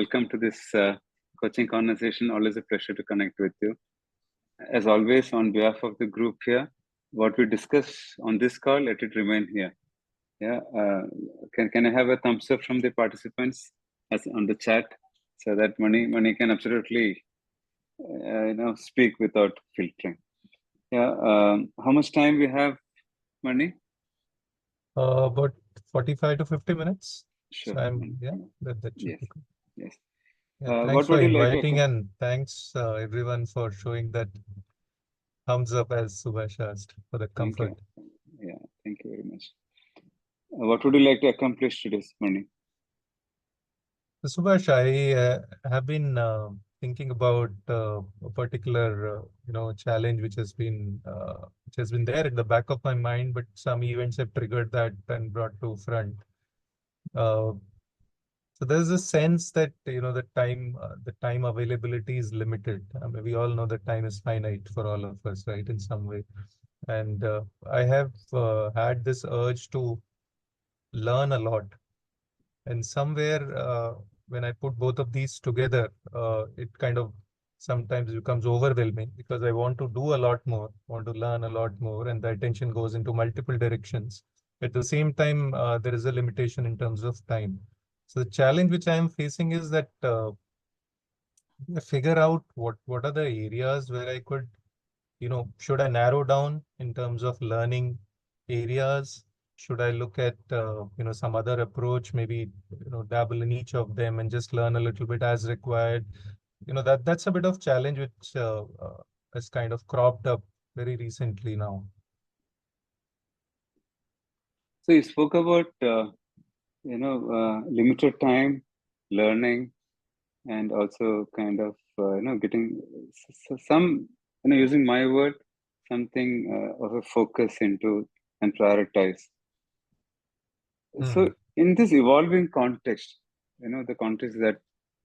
Welcome to this coaching conversation. Always a pleasure to connect with you. As always, on behalf of the group here, what we discuss on this call, let it remain here. Yeah, can I have a thumbs up from the participants as on the chat, so that Mani can absolutely speak without filtering. Yeah, how much time we have, Mani? About 45 to 50 minutes. Sure. So that should Yes. be good. Yes. Yeah, thanks for inviting, and thanks everyone for showing that thumbs up, as Subash asked, for the comfort. Yeah, thank you very much. What would you like to accomplish today, Mani? So, Subash, I have been thinking about a particular challenge which has been there at the back of my mind, but some events have triggered that and brought to front. So there's a sense that the time availability is limited. I mean, we all know that time is finite for all of us, right, in some way. And I have had this urge to learn a lot. And somewhere when I put both of these together, it kind of sometimes becomes overwhelming because I want to do a lot more, want to learn a lot more, and the attention goes into multiple directions. At the same time, there is a limitation in terms of time. So the challenge which I am facing is that figure out what are the areas where I could, should I narrow down in terms of learning areas? Should I look at, some other approach, maybe, dabble in each of them and just learn a little bit as required? That's a bit of challenge which has kind of cropped up very recently now. So you spoke about, limited time, learning, and also kind of, getting some, using my word, something of a focus into and prioritize. So in this evolving context, the context that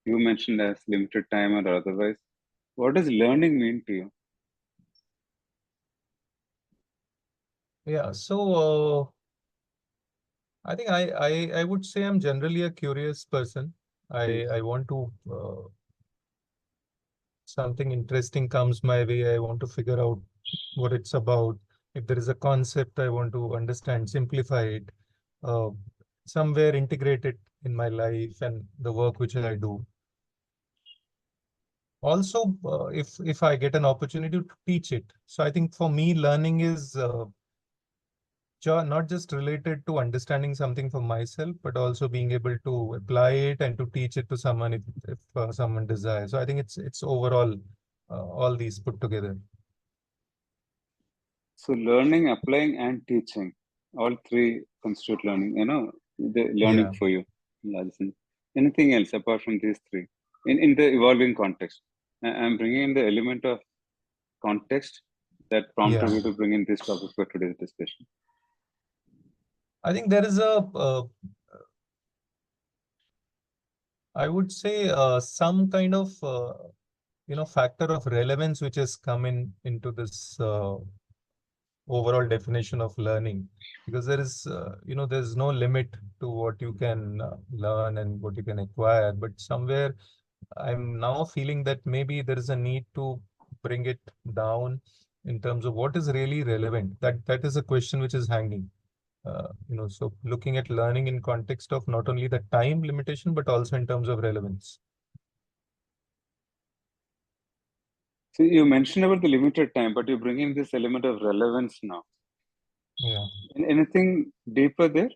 you mentioned as limited time or otherwise, what does learning mean to you? Yeah, so I think I would say I'm generally a curious person. I want to something interesting comes my way, I want to figure out what it's about. If there is a concept, I want to understand, simplify it, somewhere integrate it in my life and the work which I do. Also, if I get an opportunity to teach it. So I think for me, learning is not just related to understanding something for myself, but also being able to apply it and to teach it to someone if someone desires. So I think it's overall all these put together. So learning, applying, and teaching, all three constitute learning. The learning for you. Anything else apart from these three in the evolving context? I'm bringing in the element of context that prompted you to bring in this topic for today's discussion. I think there is I would say some kind of factor of relevance which has come into this overall definition of learning, because there is there's no limit to what you can learn and what you can acquire, but somewhere I'm now feeling that maybe there is a need to bring it down in terms of what is really relevant. That is a question which is hanging. So looking at learning in context of not only the time limitation, but also in terms of relevance. So you mentioned about the limited time, but you bring in this element of relevance now. Yeah. Anything deeper there?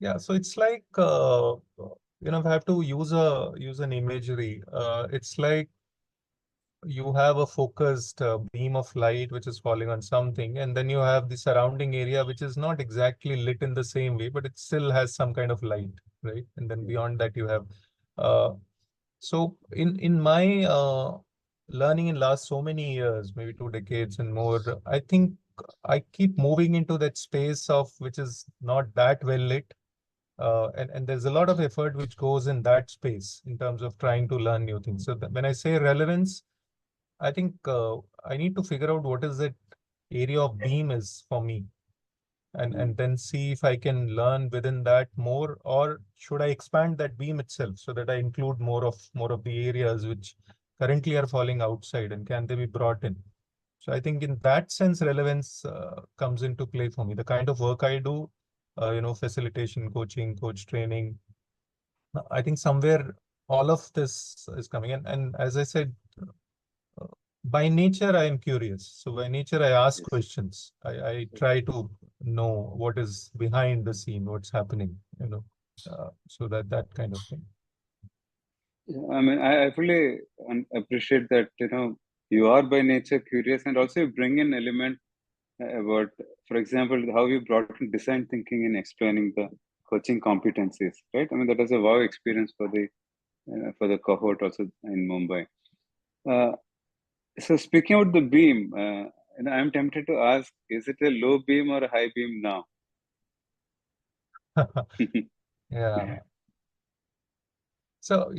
Yeah, so it's like if I have to use an imagery, it's like you have a focused beam of light which is falling on something, and then you have the surrounding area which is not exactly lit in the same way, but it still has some kind of light, right? And then beyond that you have so in my learning in last so many years, maybe 2 decades and more, I think I keep moving into that space of which is not that well lit. And there's a lot of effort which goes in that space in terms of trying to learn new things. So when I say relevance, I think I need to figure out what is that area of beam is for me, and then see if I can learn within that more, or should I expand that beam itself so that I include more of the areas which currently are falling outside, and can they be brought in? So I think in that sense, relevance comes into play for me. The kind of work I do, facilitation, coaching, coach training, I think somewhere all of this is coming in. And as I said, uh, by nature, I am curious. So by nature, I ask Yes. questions. I try to know what is behind the scene, what's happening, so that kind of thing. I mean, I fully appreciate that, you are by nature curious, and also you bring in element about, for example, how you brought in design thinking in explaining the coaching competencies, right? I mean, that was a wow experience for the cohort also in Mumbai. So speaking about the beam, I'm tempted to ask, is it a low beam or a high beam now? Yeah. So,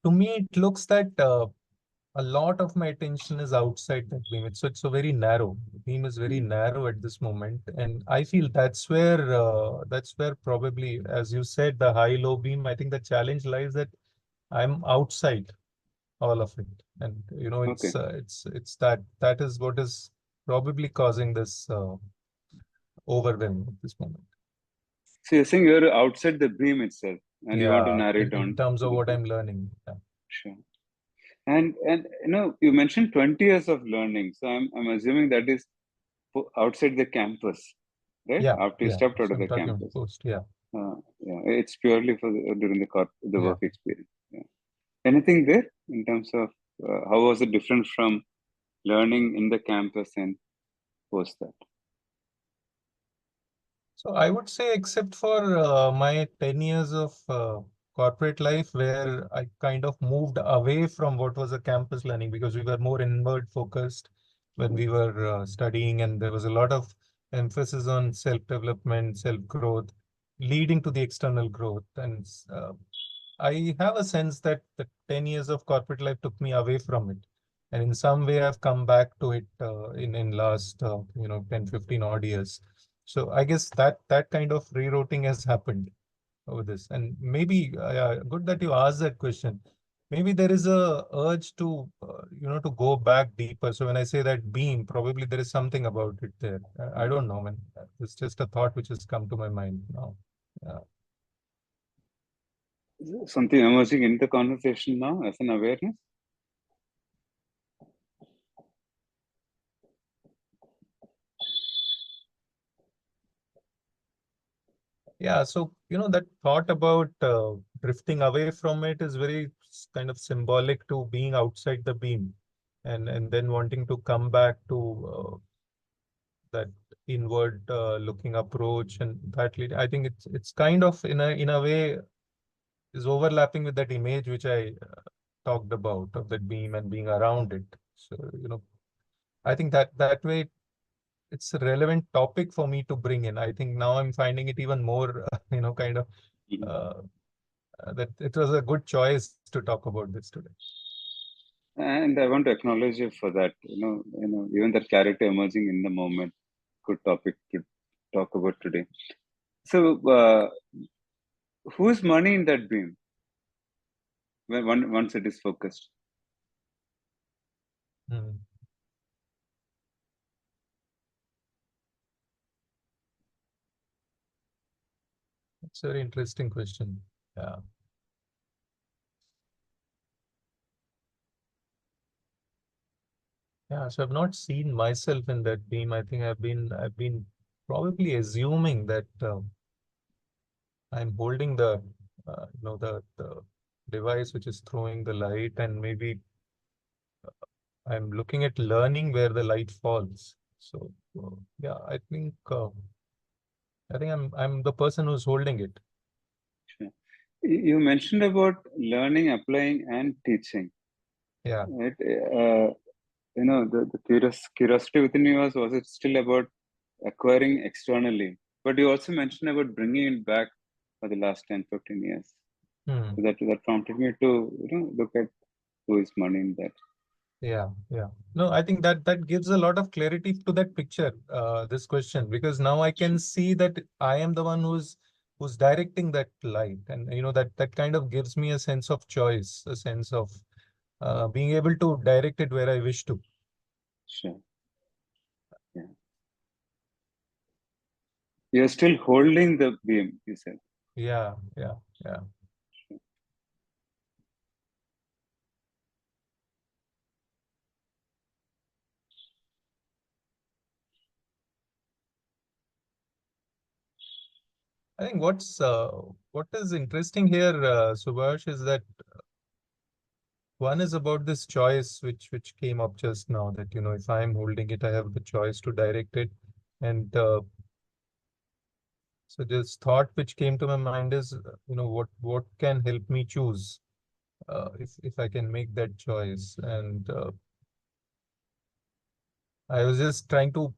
to me, it looks that a lot of my attention is outside that beam. It's so very narrow. The beam is very narrow at this moment, and I feel that's where probably, as you said, the high-low beam. I think the challenge lies that I'm outside all of it, and Okay. it's that is what is probably causing this overwhelm at this moment. So you're saying you're outside the beam itself, and you want to Yeah, narrow it in down terms to of the what beam. I'm learning. Yeah. Sure. And you mentioned 20 years of learning, so I'm assuming that is outside the campus, right? Yeah, After you yeah. stepped out So of I'm the talking about campus. post. Yeah, Yeah, it's purely for during the yeah. work experience. Yeah. Anything there in terms of how was it different from learning in the campus and post that? So I would say, except for my 10 years of corporate life, where I kind of moved away from what was a campus learning, because we were more inward focused when we were studying, and there was a lot of emphasis on self-development, self-growth, leading to the external growth. And I have a sense that the 10 years of corporate life took me away from it. And in some way, I've come back to it in last 10, 15 odd years. So I guess that kind of rerouting has happened over this. And maybe good that you asked that question. Maybe there is a urge to to go back deeper. So when I say that beam, probably there is something about it there. I don't know, man. It's just a thought which has come to my mind now. Yeah. Something emerging in the conversation now as an awareness? Yeah, so that thought about drifting away from it is very kind of symbolic to being outside the beam, and then wanting to come back to that inward looking approach, and I think it's kind of in a way is overlapping with that image which I talked about of that beam and being around it. So I think that way it's a relevant topic for me to bring in. I think now I'm finding it even more kind of. Mhm. Uh, that it was a good choice to talk about this today. And I want to acknowledge you for that. Even that clarity emerging in the moment. Good topic to talk about today. So, whose money in that beam once it is focused? Hmm. It's a very interesting question. Yeah. Yeah. So I've not seen myself in that beam. I think I've been probably assuming that I'm holding the device which is throwing the light, and maybe I'm looking at learning where the light falls. So yeah, I think I'm the person who's holding it. Sure. You mentioned about learning, applying, and teaching. Yeah. Right? The curiosity within you was it still about acquiring externally? But you also mentioned about bringing it back for the last 10, 15 years. Hmm. So that prompted me to look at who is money in that. Yeah, yeah. No, I think that gives a lot of clarity to that picture, this question, because now I can see that I am the one who's directing that light, and that kind of gives me a sense of choice, a sense of being able to direct it where I wish to. Sure. Yeah. You're still holding the beam, you said. Yeah, yeah, yeah. I think what is interesting here, Subhash, is that one is about this choice which came up just now, that if I'm holding it, I have the choice to direct it. And so this thought which came to my mind is, what can help me choose, if I can make that choice. And I was just trying to,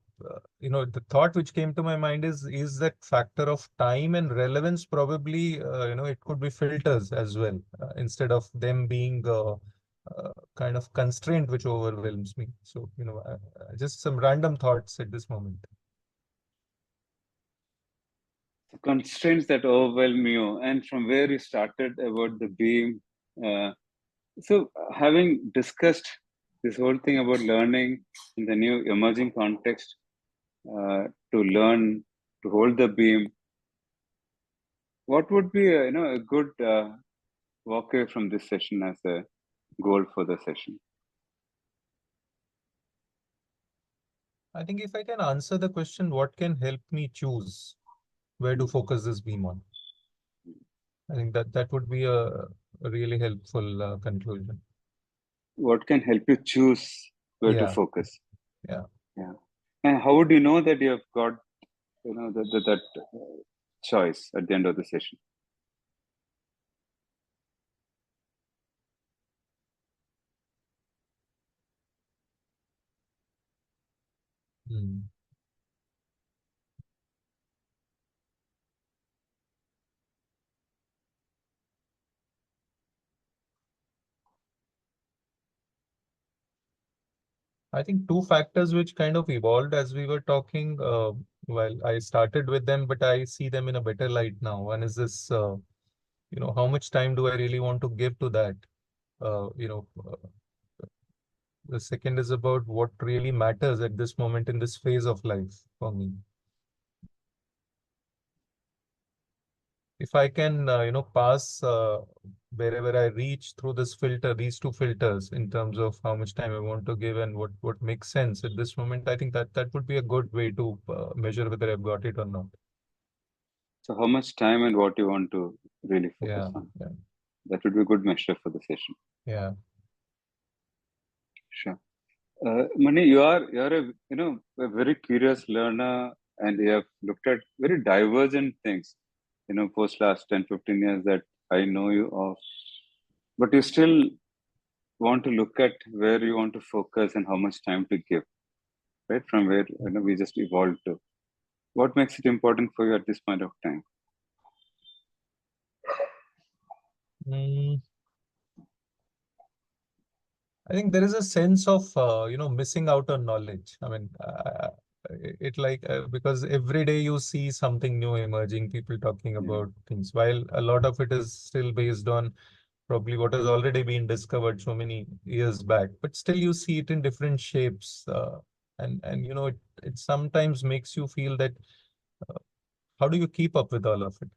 the thought which came to my mind is that factor of time and relevance. Probably, it could be filters as well, instead of them being kind of constraint which overwhelms me. So, just some random thoughts at this moment. The constraints that overwhelm you, and from where you started about the beam. So, having discussed this whole thing about learning in the new emerging context, to learn to hold the beam, what would be a good walk away from this session as a goal for the session? I think if I can answer the question, what can help me choose where to focus this beam on? I think that would be a really helpful conclusion. What can help you choose where to Yeah, focus? yeah. Yeah. And how would you know that you have got that choice at the end of the session? Hmm. I think two factors which kind of evolved as we were talking. Well, I started with them, but I see them in a better light now. One is this, how much time do I really want to give to that? Uh, you know, uh, the second is about what really matters at this moment in this phase of life for me. If I can, pass wherever I reach through this filter, these two filters, in terms of how much time I want to give and what makes sense at this moment, I think that would be a good way to measure whether I've got it or not. So, how much time and what you want to really focus Yeah, on? yeah, That would be a good measure for the session. yeah. Sure. Mani, you are a very curious learner, and you have looked at very divergent things. Post last 10-15 years that I know you of, but you still want to look at where you want to focus and how much time to give, right? From where we just evolved to. What makes it important for you at this point of time? Mm, I think there is a sense of, missing out on knowledge. I mean, it like, because every day you see something new emerging, people talking Yeah. about things, while a lot of it is still based on probably what has already been discovered so many years back, but still you see it in different shapes. And it sometimes makes you feel that, uh, how do you keep up with all of it?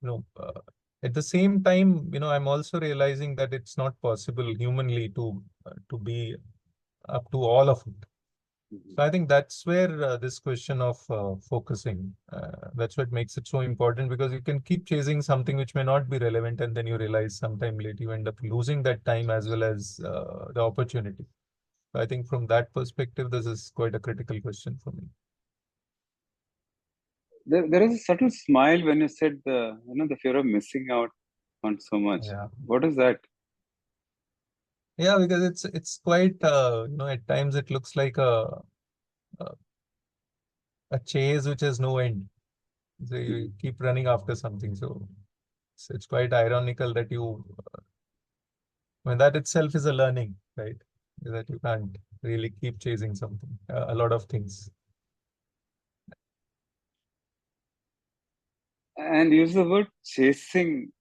You know, at the same time, I'm also realizing that it's not possible humanly to be up to all of it. Mhm. So I think that's where this question of focusing, that's what makes it so important, because you can keep chasing something which may not be relevant, and then you realize sometime later you end up losing that time as well as the opportunity. So I think from that perspective, this is quite a critical question for me. There is a subtle smile when you said the fear of missing out on so much. Yeah. What is that? Yeah, because it's quite, at times it looks like a, a chase which has no end. So you Mhm. keep running after something. So it's quite ironical that I mean, that itself is a learning, right? is that you can't really keep chasing something, a lot of things. And use the word chasing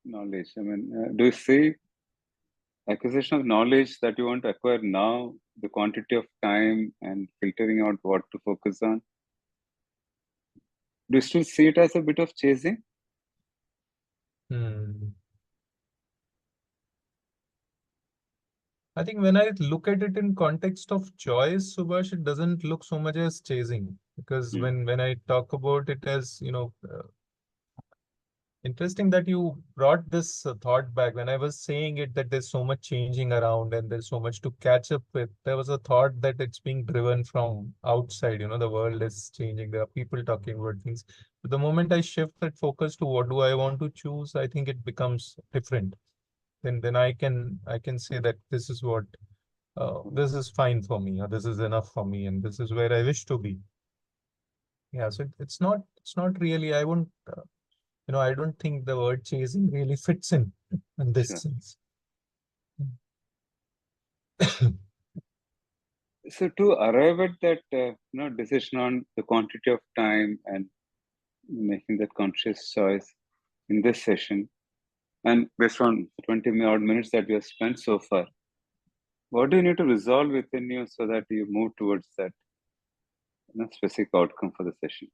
knowledge. I mean, do you see acquisition of knowledge that you want to acquire now, the quantity of time and filtering out what to focus on? Do you still see it as a bit of chasing? I think when I look at it in context of choice, Subhash, it doesn't look so much as chasing, because when I talk about it as, interesting that you brought this thought back. When I was saying it, that there's so much changing around and there's so much to catch up with, there was a thought that it's being driven from outside. The world is changing. There are people talking about things. But the moment I shift that focus to what do I want to choose, I think it becomes different. Then I can say that this is what this is fine for me, or this is enough for me, and this is where I wish to be. Yeah, so it's not really, I won't I don't think the word chasing really fits in this Sure. sense. So to arrive at that decision on the quantity of time and making that conscious choice in this session, and based on 20 odd minutes that we have spent so far, what do you need to resolve within you so that you move towards that specific outcome for the session?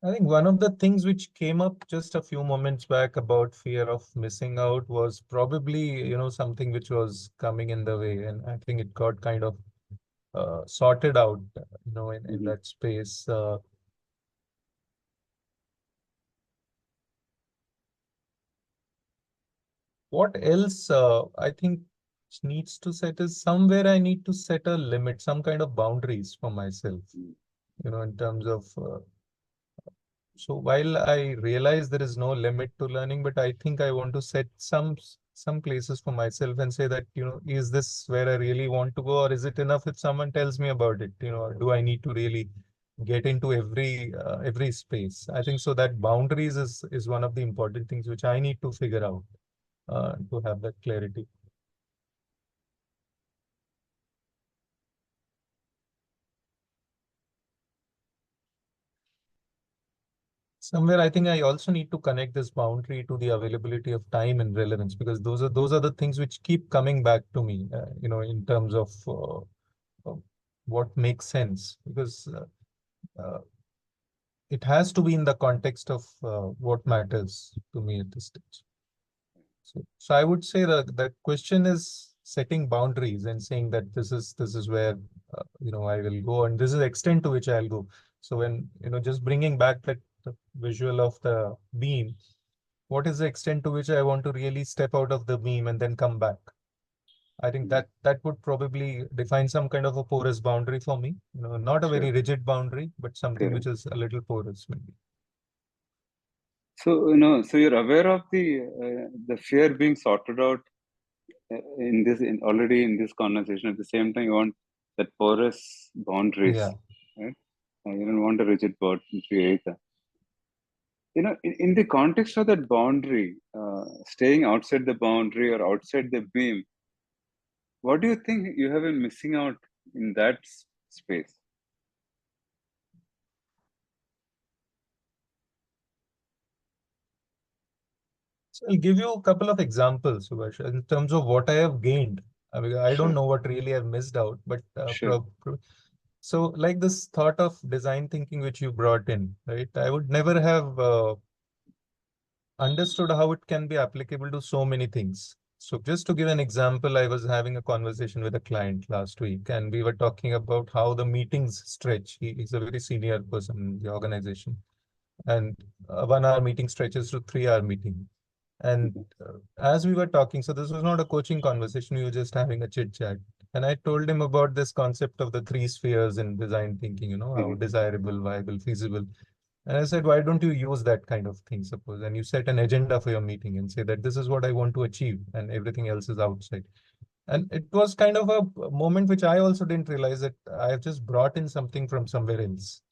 I think one of the things which came up just a few moments back about fear of missing out was probably, something which was coming in the way. And I think it got kind of sorted out, in that space. What else I think needs to set is somewhere I need to set a limit, some kind of boundaries for myself, in terms of so while I realize there is no limit to learning, but I think I want to set some places for myself and say that, is this where I really want to go, or is it enough if someone tells me about it? Or do I need to really get into every space? I think so that boundaries is one of the important things which I need to figure out to have that clarity. Somewhere I think I also need to connect this boundary to the availability of time and relevance, because those are the things which keep coming back to me, in terms of what makes sense, because it has to be in the context of what matters to me at this stage. So I would say that the question is setting boundaries and saying that this is where I will go, and this is the extent to which I'll go. So when just bringing back that the visual of the beam, what is the extent to which I want to really step out of the beam and then come back? I think that would probably define some kind of a porous boundary for me. Not a very rigid boundary, but something which is a little porous, maybe. So so you're aware of the fear being sorted out already in this conversation. At the same time, you want that porous boundaries, right? You don't want a rigid boundary either. In the context of that boundary, staying outside the boundary or outside the beam, what do you think you have been missing out in that space? So I'll give you a couple of examples, Subhash, in terms of what I have gained. I mean, I don't know what really I've missed out, but so like this thought of design thinking which you brought in, right? I would never have understood how it can be applicable to so many things. So just to give an example, I was having a conversation with a client last week, and we were talking about how the meetings stretch. He's a very senior person in the organization, and a 1 hour meeting stretches to 3 hour meeting. And as we were talking, so this was not a coaching conversation, we were just having a chit chat. And I told him about this concept of the 3 spheres in design thinking, how desirable, viable, feasible. And I said, why don't you use that kind of thing, suppose, and you set an agenda for your meeting and say that this is what I want to achieve and everything else is outside. And it was kind of a moment which I also didn't realize that I have just brought in something from somewhere else.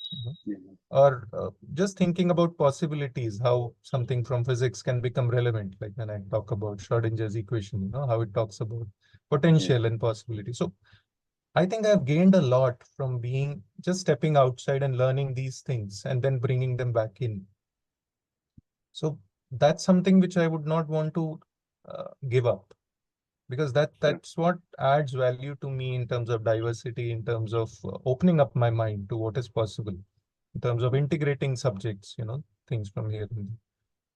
Or just thinking about possibilities, how something from physics can become relevant. Like when I talk about Schrodinger's equation, how it talks about potential and possibility. So I think I've gained a lot from being just stepping outside and learning these things and then bringing them back in. So that's something which I would not want to give up, because that's what adds value to me in terms of diversity, in terms of opening up my mind to what is possible, in terms of integrating subjects, things from here and there.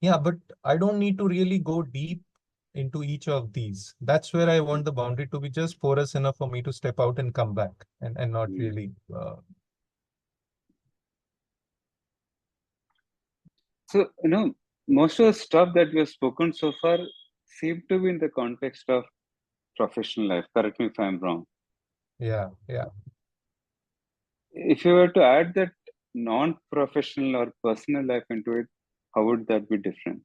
Yeah, but I don't need to really go deep into each of these. That's where I want the boundary to be just porous enough for me to step out and come back and not really. So, most of the stuff that we have spoken so far seem to be in the context of professional life. Correct me if I'm wrong. Yeah. If you were to add that non-professional or personal life into it, how would that be different?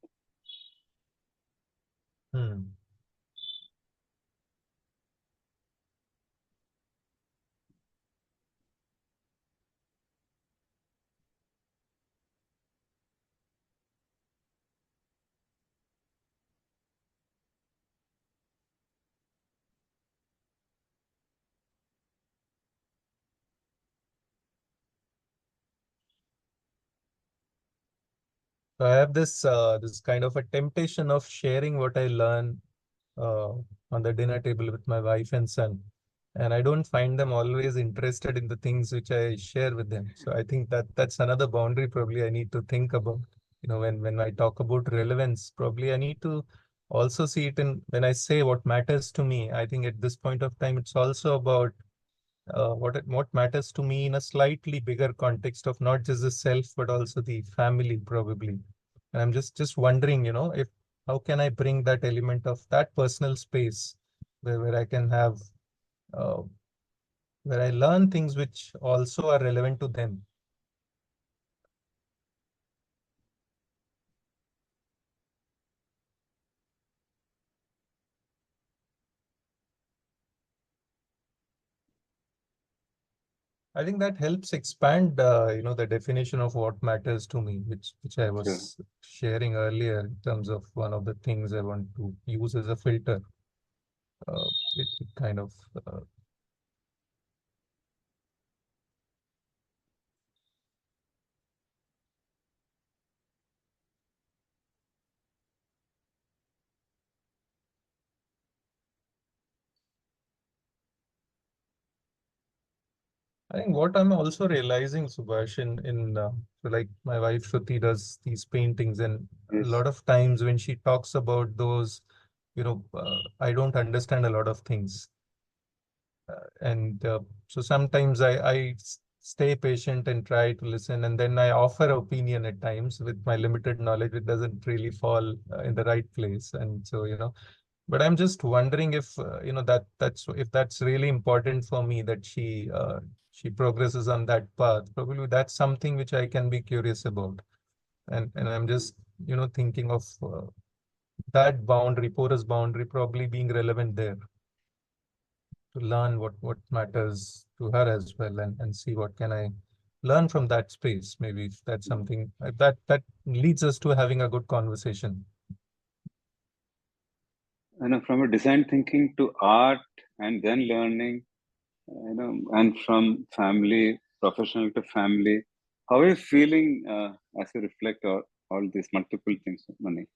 So I have this kind of a temptation of sharing what I learn on the dinner table with my wife and son. And I don't find them always interested in the things which I share with them. So I think that's another boundary probably I need to think about. When I talk about relevance, probably I need to also see it in when I say what matters to me. I think at this point of time, it's also about what matters to me in a slightly bigger context of not just the self, but also the family, probably. And I'm just wondering, if how can I bring that element of that personal space where I can have uh, where I learn things which also are relevant to them. I think that helps expand, the definition of what matters to me, which I was sharing earlier in terms of one of the things I want to use as a filter. It kind of I think what I'm also realizing, Subhash, so like my wife Shruti does these paintings, and a lot of times when she talks about those, I don't understand a lot of things, and so sometimes I stay patient and try to listen, and then I offer opinion at times with my limited knowledge. It doesn't really fall in the right place, and so But I'm just wondering if that's really important for me that she progresses on that path. Probably that's something which I can be curious about, and I'm just thinking of that boundary, porous boundary, probably being relevant there to learn what matters to her as well, and see what can I learn from that space. Maybe if that's something that leads us to having a good conversation. From a design thinking to art and then learning, and from family, professional to family, how are you feeling as you reflect on all these multiple things, Mani?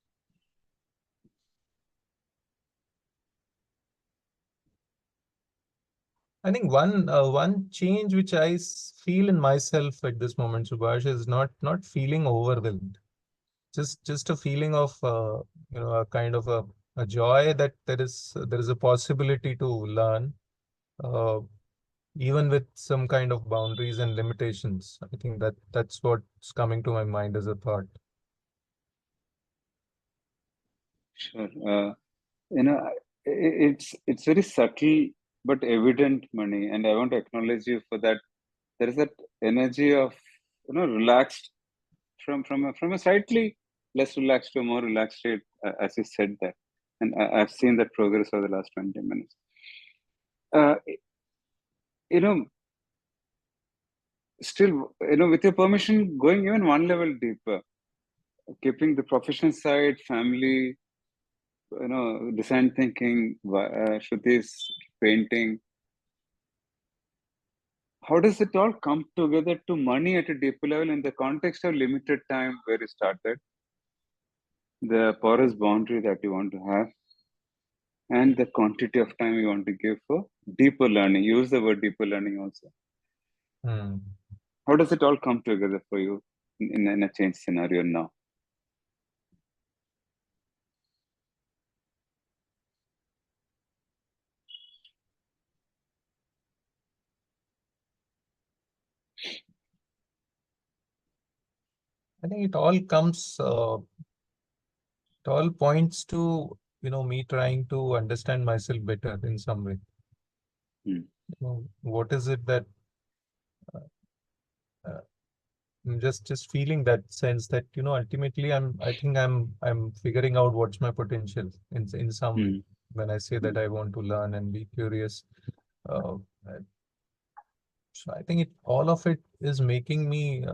I think one change which I feel in myself at this moment, Subhash, is not feeling overwhelmed. Just a feeling of a kind of a joy that there is a possibility to learn, uh, even with some kind of boundaries and limitations. I think that's what's coming to my mind as a thought. Sure. It's very subtle but evident, Mani, and I want to acknowledge you for that. There is that energy of relaxed from a slightly less relaxed to a more relaxed state, as you said that, and I've seen that progress over the last 20 minutes. Uh, you know, still, with your permission, going even one level deeper, keeping the professional side, family, design thinking, Shruti's painting. How does it all come together to money at a deeper level in the context of limited time where you started, the porous boundary that you want to have, and the quantity of time you want to give for deeper learning? Use the word deeper learning also. How does it all come together for you in a change scenario now? I think it all comes, it all points to, me trying to understand myself better in some way. What is it that I'm just feeling that sense that, ultimately I think I'm figuring out what's my potential in some way when I say that I want to learn and be curious. Uh, so I think all of it is making me,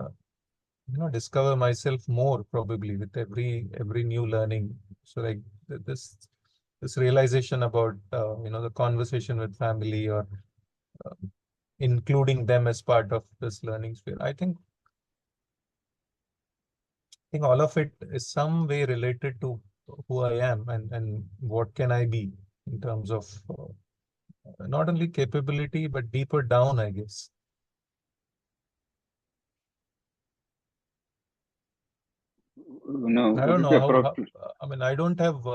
discover myself more probably with every new learning. So like this realization about, the conversation with family or uh, including them as part of this learning sphere. I think all of it is some way related to who I am and what can I be in terms of not only capability, but deeper down, I guess. No, I would don't it be know appropriate? I mean, I don't have,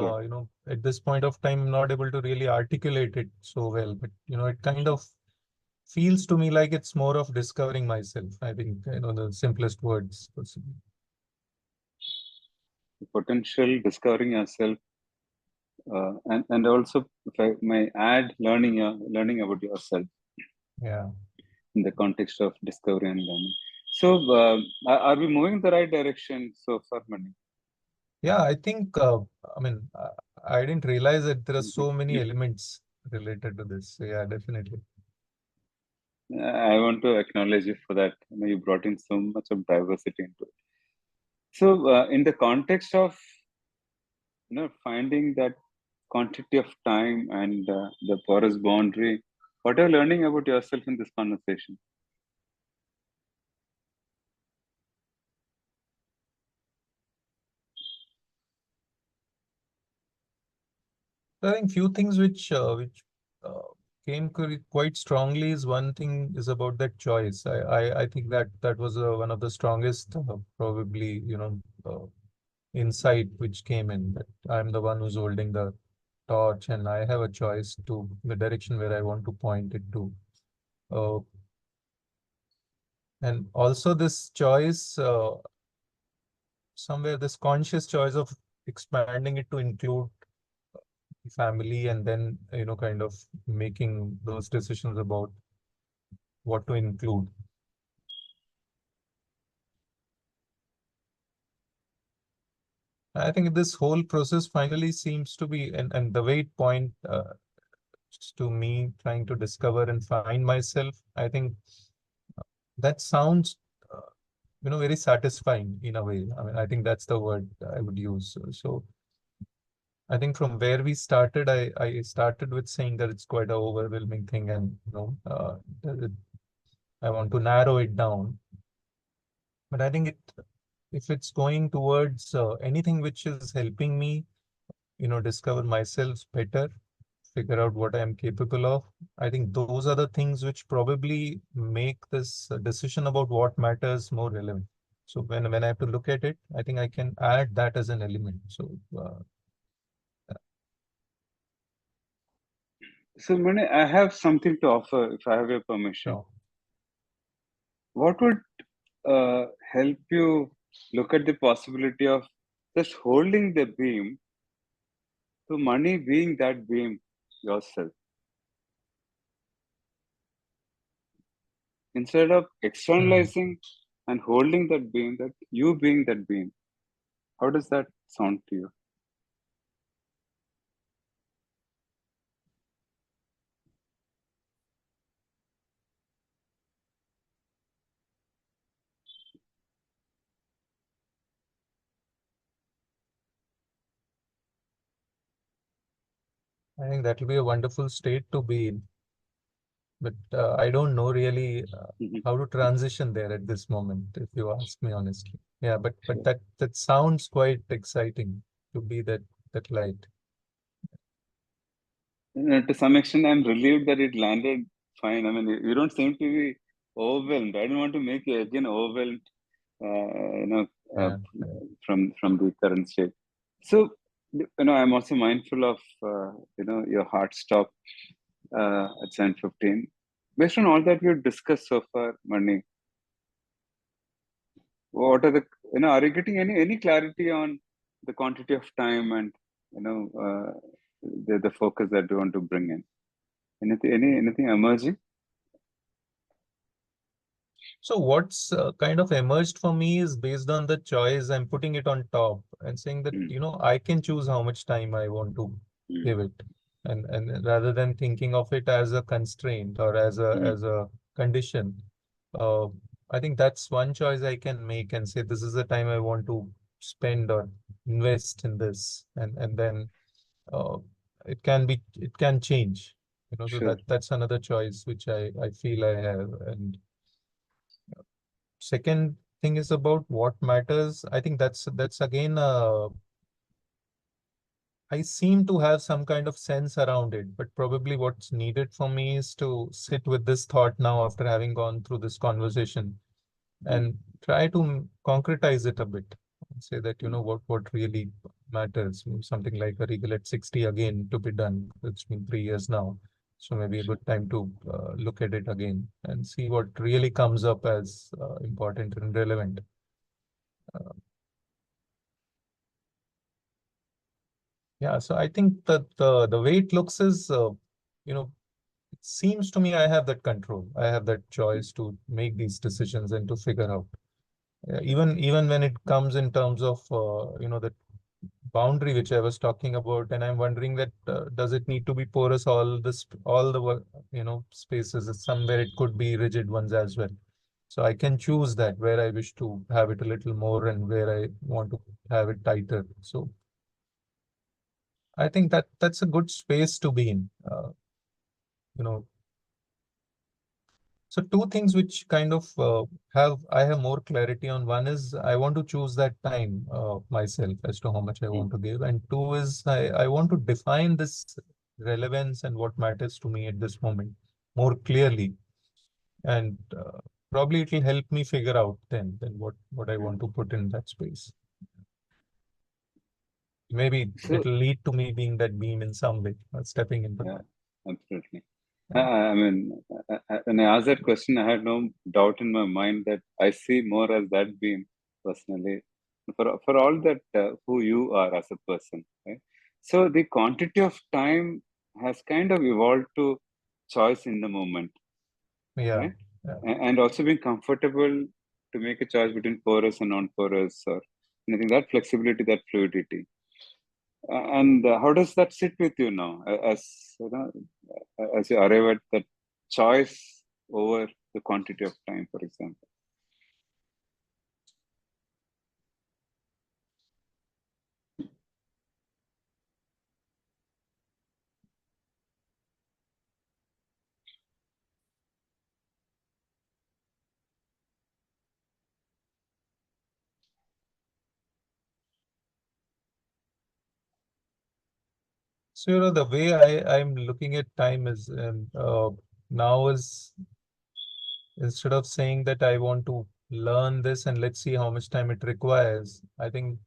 at this point of time, I'm not able to really articulate it so well, but, it kind of feels to me like it's more of discovering myself. I think, the simplest words possible. Potential, discovering yourself, and also, if I may add, learning about yourself. Yeah. In the context of discovery and learning. So, are we moving in the right direction so far, Mani? Yeah, I think, I mean, I didn't realize that there are so many elements related to this. So yeah, definitely. I want to acknowledge you for that. You brought in so much of diversity into it. So, in the context of finding that quantity of time and the porous boundary, what are you learning about yourself in this conversation? I think few things which came quite strongly is one thing is about that choice. I think that was one of the strongest probably insight which came in, that I'm the one who's holding the torch and I have a choice to the direction where I want to point it to. And also this choice, somewhere this conscious choice of expanding it to include family, and then kind of making those decisions about what to include. I think this whole process finally seems to be, and the way it point to me trying to discover and find myself, I think that sounds very satisfying in a way. I mean, I think that's the word I would use. So I think from where we started, I started with saying that it's quite an overwhelming thing, and I want to narrow it down. But I think if it's going towards anything which is helping me, discover myself better, figure out what I am capable of, I think those are the things which probably make this decision about what matters more relevant. So when I have to look at it, I think I can add that as an element. So So, Mani, I have something to offer if I have your permission. sure. What would help you look at the possibility of just holding the beam to money being that beam yourself? Instead of externalizing and holding that beam, that you being that beam. How does that sound to you? I think that will be a wonderful state to be in. But I don't know really how to transition there at this moment, if you ask me honestly. Yeah, but Sure. that sounds quite exciting to be that light. To some extent, I'm relieved that it landed fine. I mean, you don't seem to be overwhelmed. I don't want to make you again overwhelmed, you know, uh, Yeah, yeah. from the current state. So, I'm also mindful of, your hard stop at 7:15. Based on all that we've discussed so far, Mani, what are the, are you getting any clarity on the quantity of time and, the focus that you want to bring in? Anything emerging? So what's kind of emerged for me is based on the choice, I'm putting it on top and saying that, Mm, I can choose how much time I want to mm, give it. And rather than thinking of it as a constraint or as a mm, as a condition, uh, I think that's one choice I can make and say this is the time I want to spend or invest in this. And then uh, it can change. So sure. that's another choice which I feel I have. And second thing is about what matters. I think that's again I seem to have some kind of sense around it, but probably what's needed for me is to sit with this thought now after having gone through this conversation Mm, and try to concretize it a bit and say that mm, what really matters. Something like a Regal at 60 again to be done. It's been 3 years now. So maybe a sure. good time to look at it again and see what really comes up as important and relevant. Uh, Yeah, so I think that the way it looks is, it seems to me I have that control. I have that choice to make these decisions and to figure out. Even when it comes in terms of, the boundary which I was talking about, and I'm wondering that does it need to be porous all the spaces? Somewhere it could be rigid ones as well. So I can choose that where I wish to have it a little more and where I want to have it tighter. So I think that's a good space to be in. You know, so two things which kind of I have more clarity on. One is I want to choose that time myself as to how much I Mm, want to give, and two is I want to define this relevance and what matters to me at this moment more clearly, and probably it will help me figure out then what I mm. want to put in that space. Maybe So, it'll lead to me being that beam in some way, stepping in. But yeah, absolutely. yeah, I mean, when I asked that question, I had no doubt in my mind that I see more as that beam personally for all that who you are as a person, right? So the quantity of time has kind of evolved to choice in the moment, yeah, right? yeah. And also being comfortable to make a choice between porous and non-porous or anything, that flexibility, that fluidity. And how does that sit with you now, as you arrive at that choice over the quantity of time, for example? So, the way I'm looking at time is now is instead of saying that I want to learn this and let's see how much time it requires, I think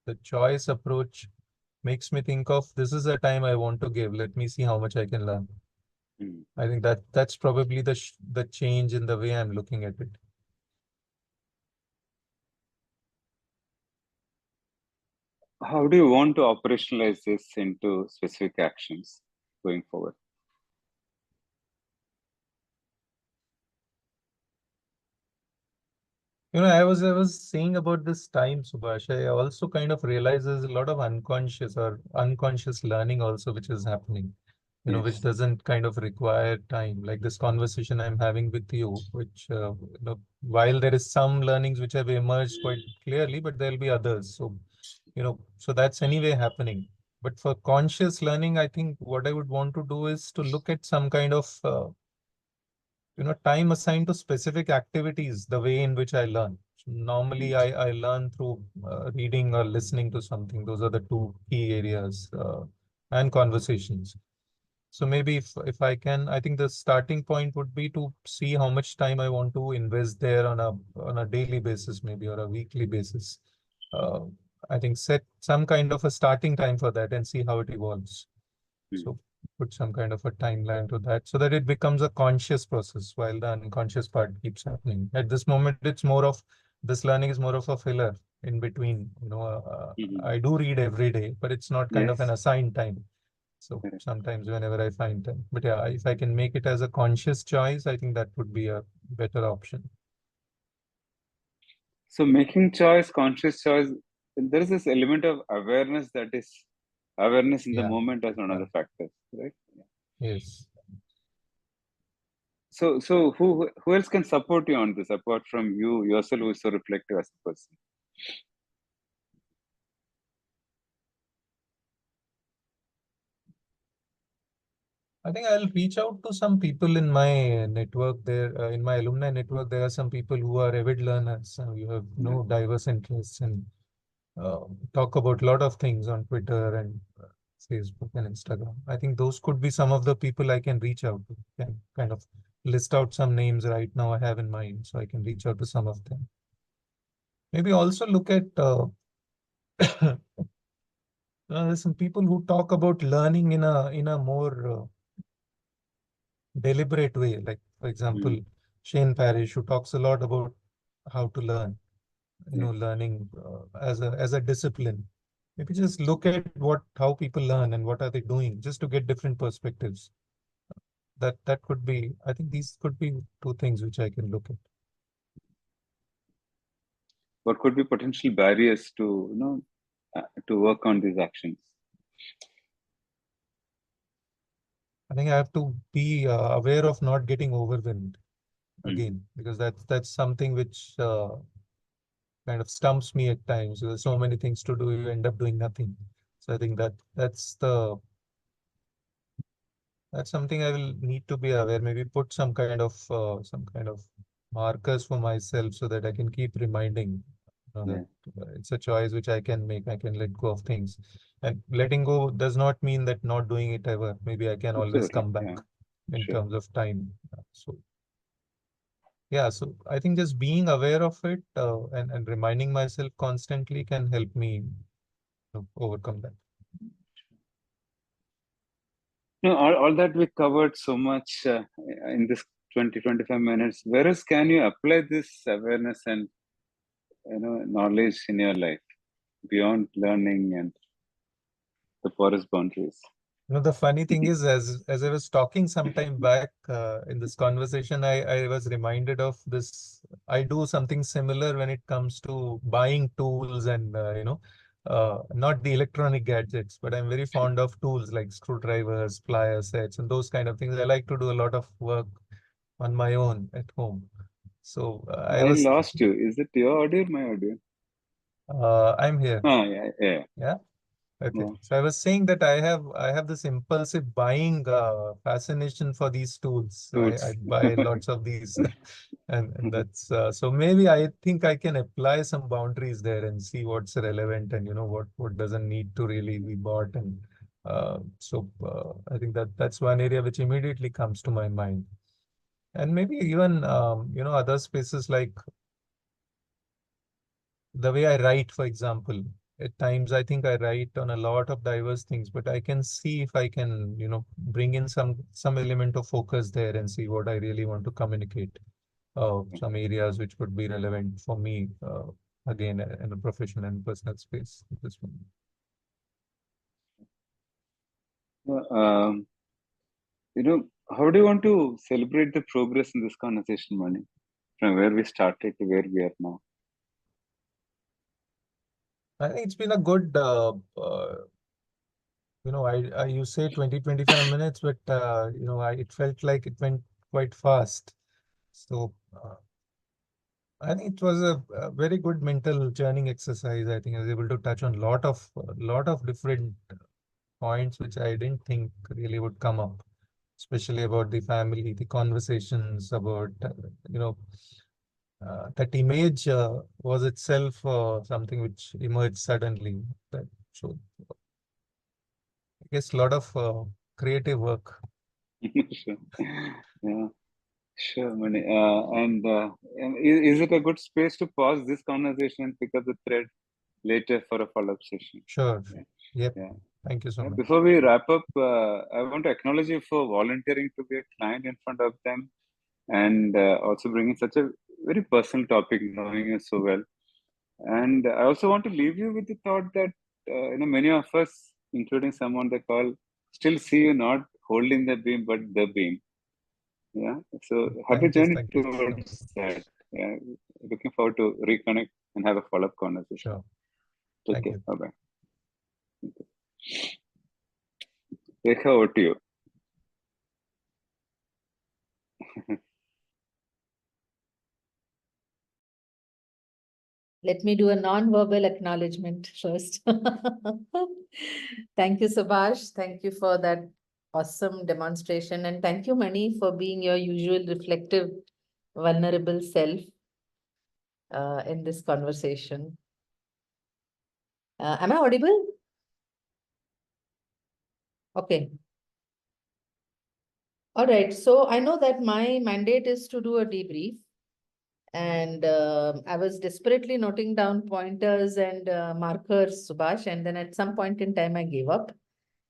the choice approach makes me think of this is the time I want to give. Let me see how much I can learn. Hmm. I think that's probably the change in the way I'm looking at it. How do you want to operationalize this into specific actions going forward? I was saying about this time, Subhash. I also kind of realize there's a lot of unconscious learning also which is happening, which Yes. doesn't kind of require time. Like this conversation I'm having with you, which while there is some learnings which have emerged quite clearly, but there'll be others. So, so that's anyway happening. But for conscious learning, I think what I would want to do is to look at some kind of time assigned to specific activities, the way in which I learn. So normally, I learn through reading or listening to something. Those are the two key areas, and conversations. So maybe if I can, I think the starting point would be to see how much time I want to invest there on a daily basis, maybe, or a weekly basis. Uh, I think set some kind of a starting time for that and see how it evolves. So put some kind of a timeline to that so that it becomes a conscious process while the unconscious part keeps happening. At this moment, it's more of this learning is more of a filler in between. I do read every day, but it's not kind of an Yes. assigned time. So sometimes whenever I find time, but yeah, if I can make it as a conscious choice, I think that would be a better option. So making choice, conscious choice, there is this element of awareness that is awareness in the Yeah. moment as one of Yeah. the factors, right? Yes. So who else can support you on this apart from you yourself, who is so reflective as a person? I think I'll reach out to some people in my network there, in my alumni network. There are some people who are avid learners. You have diverse interests and talk about a lot of things on Twitter and Facebook and Instagram. I think those could be some of the people I can reach out to. Can kind of list out some names right now I have in mind, so I can reach out to some of them. Maybe also look at there's some people who talk about learning in a more deliberate way. Like, for example, Shane Parrish, who talks a lot about how to learn, learning as a discipline. Maybe just look at how people learn and what are they doing, just to get different perspectives. That could be, I think these could be two things which I can look at. What could be potential barriers to to work on these actions? I think I have to be aware of not getting overwhelmed again, because that's something which kind of stumps me at times. There's so many things to do, you end up doing nothing. So I think that's something I will need to be aware. Maybe put some kind of markers for myself so that I can keep reminding that it's a choice which I can make. I can let go of things, and letting go does not mean that not doing it ever. Maybe I can always Absolutely, come back yeah, in sure. terms of time. So yeah, so I think just being aware of it and reminding myself constantly can help me overcome that. No, all that we covered so much in this 20-25 minutes. Where else can you apply this awareness and knowledge in your life beyond learning and the forest boundaries? The funny thing is, as I was talking some time back in this conversation, I was reminded of this. I do something similar when it comes to buying tools and not the electronic gadgets, but I'm very fond of tools like screwdrivers, plier sets, and those kind of things. I like to do a lot of work on my own at home. So I I was, lost you. Is it your audio or my audio? I'm here. Oh, yeah, yeah, Yeah. Okay, yeah. so I was saying that I have this impulsive buying fascination for these tools. So I Tools. buy lots of these, and that's so maybe I think I can apply some boundaries there and see what's relevant and what doesn't need to really be bought. And I think that's one area which immediately comes to my mind. And maybe even other spaces like the way I write, for example. At times, I think I write on a lot of diverse things, but I can see if I can, bring in some element of focus there and see what I really want to communicate. Some areas which would be relevant for me, again, in a professional and personal space. This one. Um, how do you want to celebrate the progress in this conversation, Mani? From where we started to where we are now. I think it's been a good, you say 20-25 minutes, but, it felt like it went quite fast. So, I think it was a very good mental churning exercise. I think I was able to touch on lot of different points which I didn't think really would come up, especially about the family, the conversations about, that image was itself something which emerged suddenly. That showed, I guess, a lot of creative work. Sure. Yeah, sure, Mani. And is it a good space to pause this conversation and pick up the thread later for a follow-up session? Sure. Yeah. Yep. Yeah. Thank you so Yeah, much. before we wrap up, I want to acknowledge you for volunteering to be a client in front of them and also bringing such a very personal topic, knowing you so well. And I also want to leave you with the thought that many of us, including someone they call, still see you not holding the beam but the beam. Yeah. So happy Thank you. journey Thank you so much. towards that. Yeah. Looking forward to reconnect and have a follow-up conversation. Sure. Take Thank care. you. Bye-bye. Rekha, over to you. Let me do a non-verbal acknowledgement first. Thank you, Subash. Thank you for that awesome demonstration. And thank you, Mani, for being your usual reflective, vulnerable self in this conversation. Am I audible? Okay. All right. So I know that my mandate is to do a debrief. And I was desperately noting down pointers and markers, Subash. And then at some point in time, I gave up.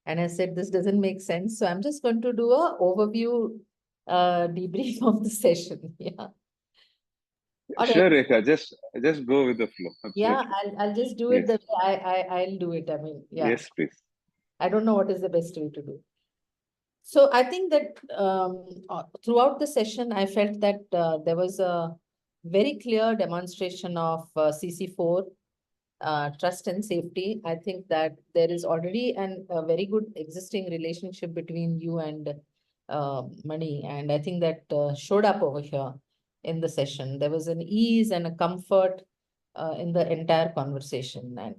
And I said, this doesn't make sense. So I'm just going to do a overview debrief of the session. Yeah. All Sure, right. Rekha. Just go with the flow. Yeah, Absolutely. I'll just do it Yes. the way I'll do it. I mean, yeah. Yes, please. I don't know what is the best way to do. So I think that throughout the session, I felt that there was a very clear demonstration of CC4, trust and safety. I think that there is already a very good existing relationship between you and Mani. And I think that showed up over here in the session. There was an ease and a comfort in the entire conversation. And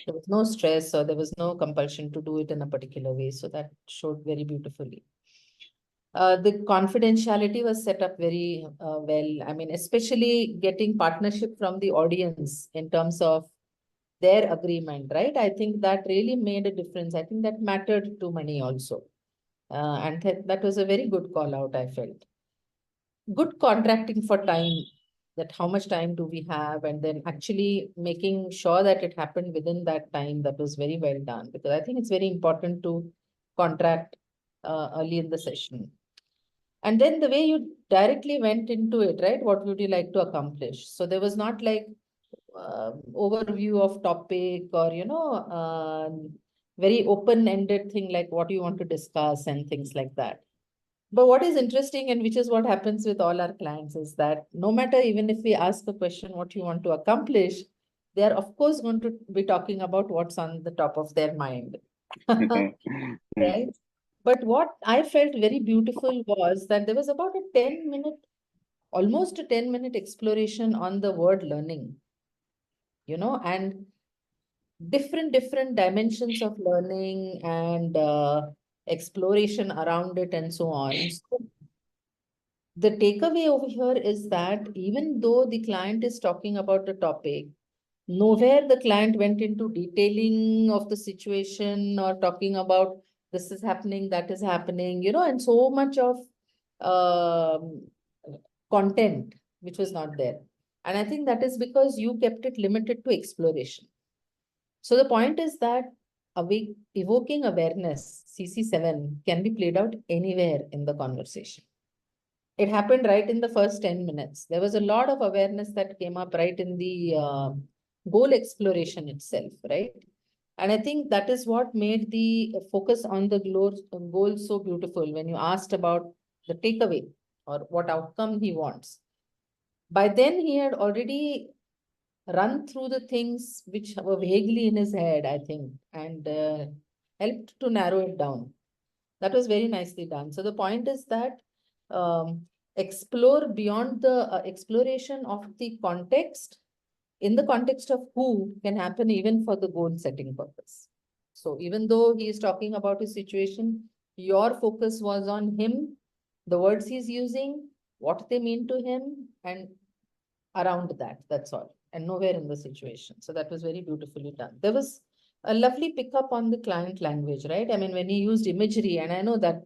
there was no stress or there was no compulsion to do it in a particular way. So that showed very beautifully. The confidentiality was set up very well. I mean, especially getting partnership from the audience in terms of their agreement, right? I think that really made a difference. I think that mattered to Mani also. And that was a very good call out, I felt. Good contracting for time, that how much time do we have, and then actually making sure that it happened within that time. That was very well done, because I think it's very important to contract early in the session. And then the way you directly went into it, right? What would you like to accomplish? So there was not like overview of topic or, very open-ended thing like what you want to discuss and things like that. But what is interesting, and which is what happens with all our clients, is that no matter, even if we ask the question, what you want to accomplish, they are of course going to be talking about what's on the top of their mind. Right? But what I felt very beautiful was that there was about a 10-minute, almost a 10-minute exploration on the word learning, and different dimensions of learning and exploration around it and so on. So the takeaway over here is that even though the client is talking about the topic, nowhere the client went into detailing of the situation or talking about this is happening, that is happening, and so much of um, content which was not there. And I think that is because you kept it limited to exploration. So the point is that evoking awareness, CC7, can be played out anywhere in the conversation. It happened right in the first 10 minutes. There was a lot of awareness that came up right in the goal exploration itself, right? And I think that is what made the focus on the goal so beautiful when you asked about the takeaway or what outcome he wants. By then, he had already run through the things which were vaguely in his head, I think, and helped to narrow it down. That was very nicely done. So the point is that explore beyond the exploration of the context, in the context of who, can happen even for the goal setting purpose. So even though he is talking about his situation, your focus was on him, the words he's using, what they mean to him, and around that, that's all, and nowhere in the situation. So that was very beautifully done. There was a lovely pickup on the client language, right? I mean, when he used imagery, and I know that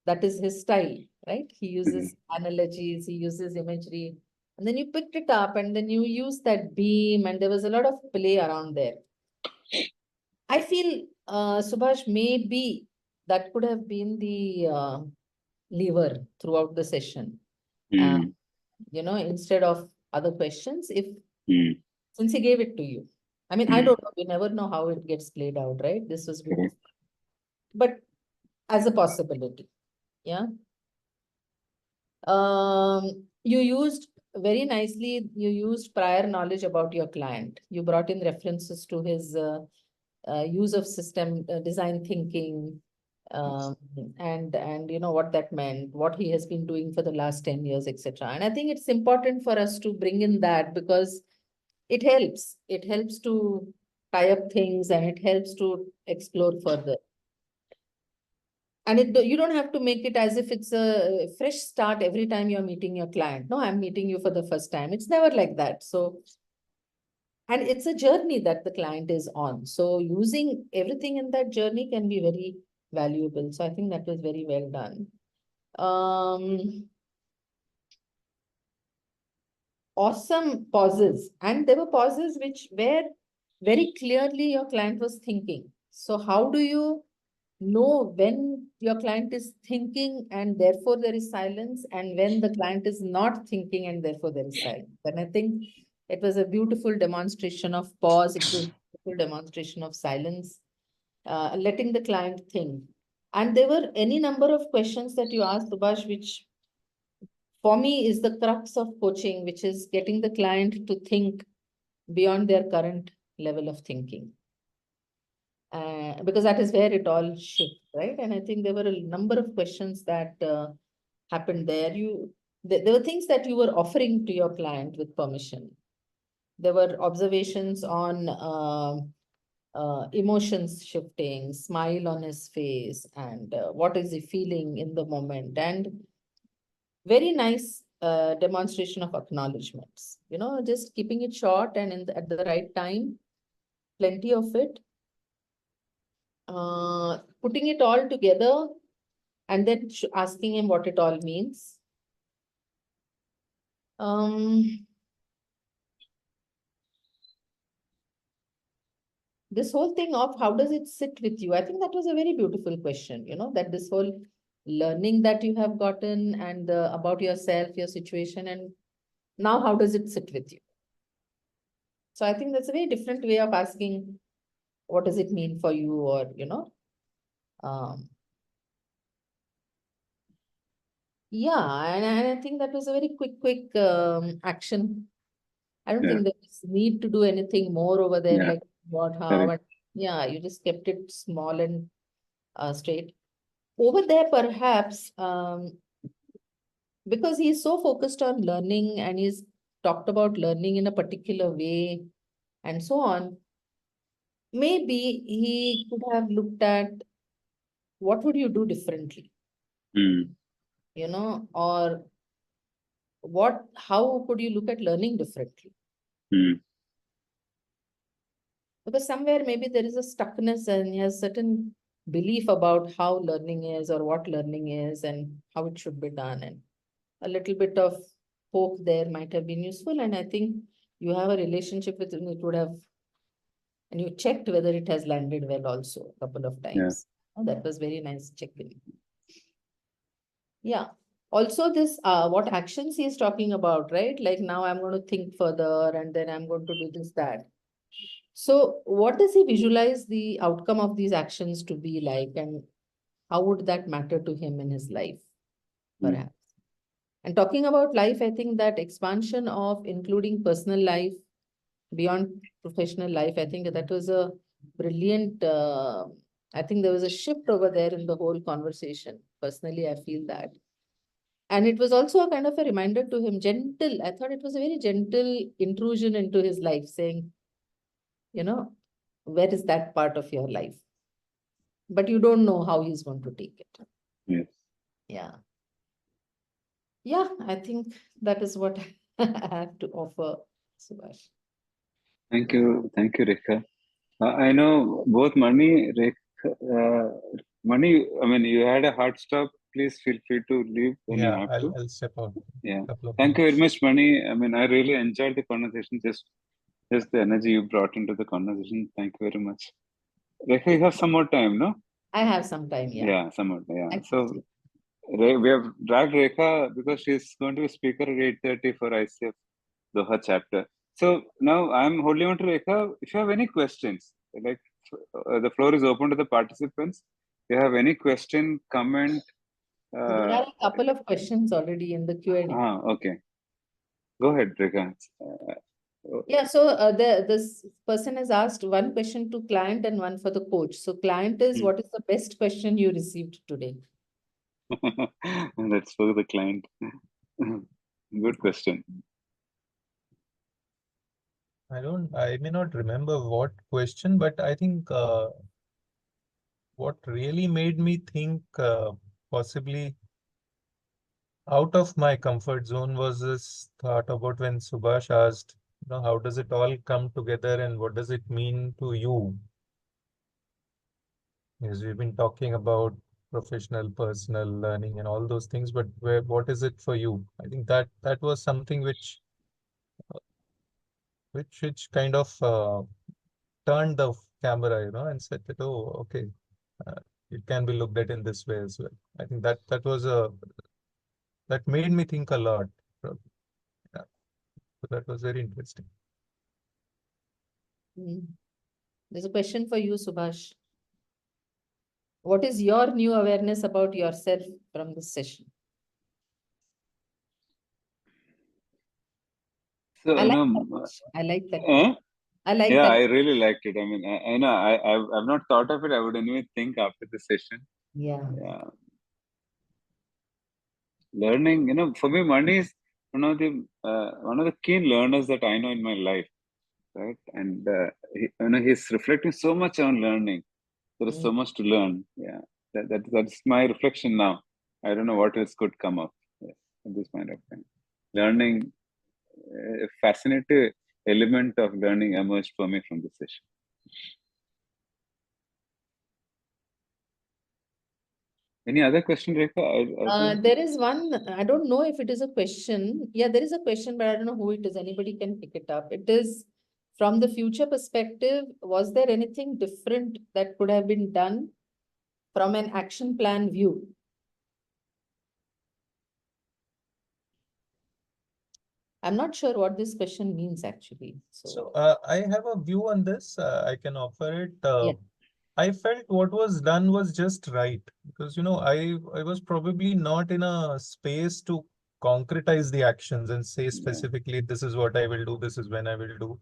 that is his style, right? He uses analogies, he uses imagery, and then you picked it up and then you used that beam, and there was a lot of play around there. I feel, Subhash, maybe that could have been the lever throughout the session. Instead of other questions, since he gave it to you. I mean, I don't know, we never know how it gets played out, right? This was beautiful. But as a possibility, yeah. You used very nicely, you used prior knowledge about your client. You brought in references to his use of system design thinking, and you know what that meant, what he has been doing for the last 10 years, etc. And I think it's important for us to bring in that, because it helps to tie up things, and it helps to explore further. And you don't have to make it as if it's a fresh start every time you're meeting your client. No, I'm meeting you for the first time. It's never like that. So, and it's a journey that the client is on. So using everything in that journey can be very valuable. So I think that was very well done. Awesome pauses. And there were pauses which were very clearly your client was thinking. So how do you know when your client is thinking and therefore there is silence, and when the client is not thinking and therefore there is silence? And I think it was a beautiful demonstration of pause. It was a beautiful demonstration of silence, letting the client think. And there were any number of questions that you asked, Subhash, which for me is the crux of coaching, which is getting the client to think beyond their current level of thinking. Because that is where it all shifts, right? And I think there were a number of questions that happened there. There were things that you were offering to your client with permission. There were observations on emotions shifting, smile on his face, and what is he feeling in the moment. And very nice demonstration of acknowledgements, just keeping it short and at the right time, plenty of it. Putting it all together and then asking him what it all means. This whole thing of how does it sit with you? I think that was a very beautiful question, that this whole learning that you have gotten and about yourself, your situation, and now how does it sit with you? So I think that's a very different way of asking, what does it mean for you? Or, yeah, and I think that was a very quick action. I don't think there's need to do anything more over there, like what, how, and you just kept it small and straight. Over there, perhaps, because he's so focused on learning and he's talked about learning in a particular way and so on, maybe he could have looked at what would you do differently, or how could you look at learning differently? Because somewhere maybe there is a stuckness and he has certain belief about how learning is or what learning is and how it should be done. And a little bit of poke there might have been useful. And I think you have a relationship with him, it would have, and you checked whether it has landed well also a couple of times. Oh, that was very nice check-in. Yeah. Also this, what actions he is talking about, right? Like now I'm going to think further and then I'm going to do this, that. So what does he visualize the outcome of these actions to be like, and how would that matter to him in his life, perhaps? And talking about life, I think that expansion of including personal life beyond professional life, I think that was a brilliant, I think there was a shift over there in the whole conversation. Personally, I feel that. And it was also a kind of a reminder to him, gentle. I thought it was a very gentle intrusion into his life, saying, where is that part of your life? but you don't know how he's going to take it. Yes. Yeah. Yeah, I think that is what I have to offer, Subash. Thank you, Rekha. I know both Mani, Mani. I mean, you had a hard stop. Please feel free to leave when you Yeah, have to. I'll step out. Yeah. Couple of Thank you very minutes. much, Mani. I mean, I really enjoyed the conversation. Just the energy you brought into the conversation. Thank you very much. Rekha, you have some more time, no? I have some time, yeah. Yeah, some more. Yeah. Exactly. So we have dragged Rekha because she's going to be speaker at 8:30 for ICF Doha chapter. So now I'm holding on to Rekha. If you have any questions, like the floor is open to the participants. If you have any question, comment. There are a couple of questions already in the Q&A. Okay. Go ahead, Rekha. Yeah, so this person has asked one question to client and one for the coach. So client is, what is the best question you received today? That's for the client. Good question. I may not remember what question, but I think what really made me think possibly out of my comfort zone was this thought about when Subash asked, how does it all come together and what does it mean to you? Because we've been talking about professional, personal learning and all those things, but what is it for you? I think that was something which kind of turned the camera, and said that, oh, okay, it can be looked at in this way as well. I think that made me think a lot. Yeah. So that was very interesting. There's a question for you, Subhash. What is your new awareness about yourself from this session? So, I like that. I like yeah, that. I really liked it. I mean, I know I've not thought of it. I would anyway think after the session. Yeah. Learning, for me, Mani is one of the keen learners that I know in my life, right? And he's reflecting so much on learning. There is so much to learn. Yeah, that's my reflection now. I don't know what else could come up at this point of time. Learning, a fascinating element of learning emerged for me from this session. Any other question, Rekha? There is one, I don't know if it is a question. Yeah, there is a question, but I don't know who it is. Anybody can pick it up. It is, from the future perspective, was there anything different that could have been done from an action plan view? I'm not sure what this question means actually. So I have a view on this. I can offer it. Yeah. I felt what was done was just right because, I was probably not in a space to concretize the actions and say specifically, this is what I will do, this is when I will do.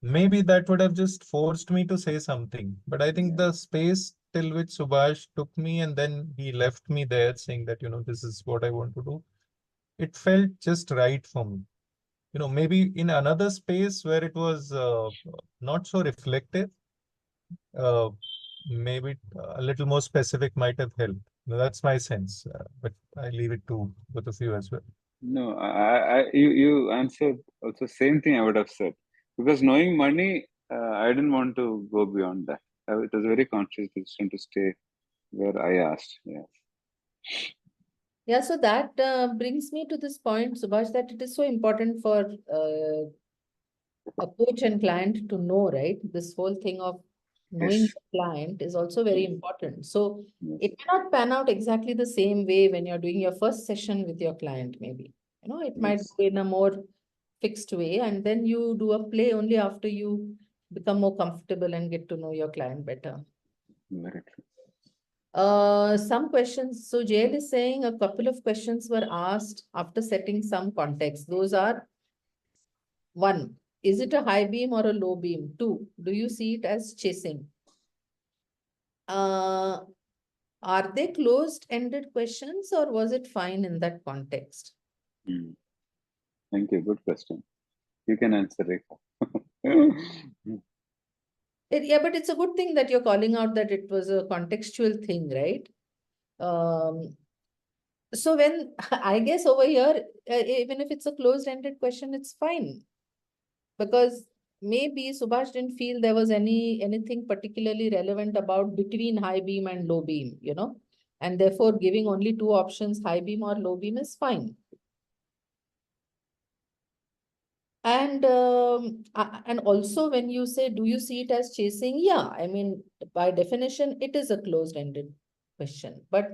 Maybe that would have just forced me to say something. But I think the space till which Subhash took me and then he left me there saying that, this is what I want to do. It felt just right for me. Maybe in another space where it was not so reflective, maybe a little more specific might have helped. That's my sense, but I leave it to both of you as well. No, you answered also same thing I would have said, because knowing Mani, I didn't want to go beyond that. It was a very conscious decision to stay where I asked. Yes. Yeah, so that brings me to this point, Subhash, that it is so important for a coach and client to know, right? This whole thing of knowing the client is also very important. So it may not pan out exactly the same way when you're doing your first session with your client, maybe. It might go in a more fixed way, and then you do a play only after you become more comfortable and get to know your client better. Very true. Some questions. So JL is saying a couple of questions were asked after setting some context. Those are: 1, is it a high beam or a low beam? 2, do you see it as chasing? Are they closed-ended questions or was it fine in that context? Thank you. Good question. You can answer, Rekha. Yeah, but it's a good thing that you're calling out that it was a contextual thing, right? So when I guess over here, even if it's a closed-ended question, it's fine. Because maybe Subhash didn't feel there was anything particularly relevant about between high beam and low beam, you know, and therefore giving only two options, high beam or low beam, is fine. And also when you say, do you see it as chasing? Yeah, I mean, by definition, it is a closed-ended question, but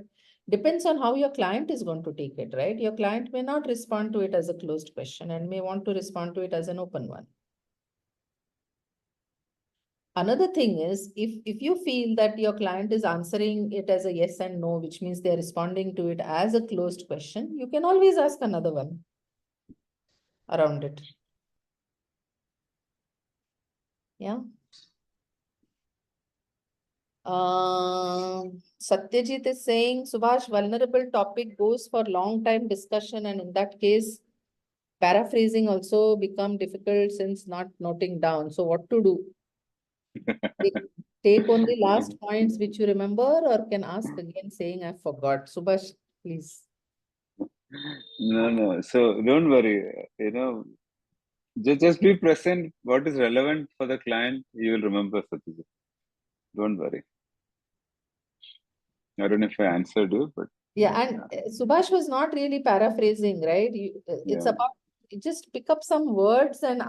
depends on how your client is going to take it, right? Your client may not respond to it as a closed question and may want to respond to it as an open one. Another thing is, if you feel that your client is answering it as a yes and no, which means they're responding to it as a closed question, you can always ask another one around it. Yeah. Satyajit is saying, Subhash, vulnerable topic goes for long time discussion, and in that case, paraphrasing also become difficult since not noting down. So what to do? Take only last points which you remember, or can ask again saying, I forgot. Subhash, please. No. So don't worry. You know, just be present. What is relevant for the client, you will remember, Satyajit. Don't worry. I don't know if I answered you, but Yeah, and Subhash was not really paraphrasing, right? It's yeah. about just pick up some words and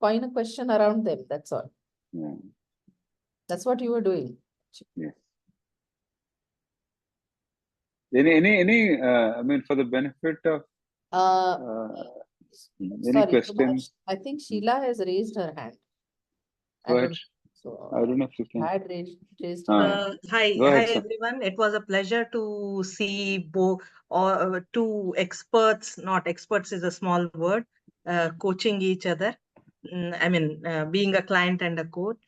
coin a question around them. That's all. Yeah. That's what you were doing. Yes. Any I mean, for the benefit of Uh, any sorry, questions? Subhash, I think Sheila has raised her hand. Go ahead. So I don't know if you can. had raised her hand. Hi Go ahead, sir. everyone. It was a pleasure to see both two experts, not experts is a small word, coaching each other. I mean, being a client and a coach.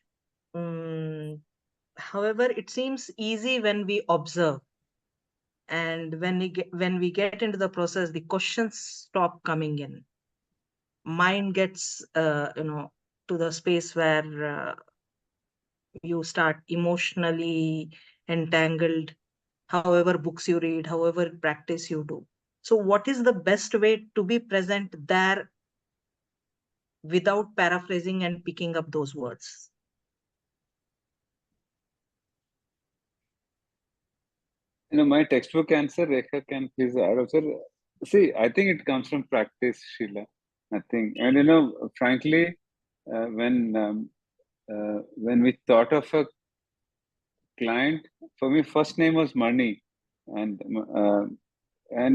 However, it seems easy when we observe, and when we get into the process, the questions stop coming in. Mind gets to the space where you start emotionally entangled, however books you read, however practice you do. So what is the best way to be present there without paraphrasing and picking up those words? You know, my textbook answer, Rekha can please add also. See, I think it comes from practice, Sheila. I think, and you know, frankly, when we thought of a client, for me, first name was Mani, and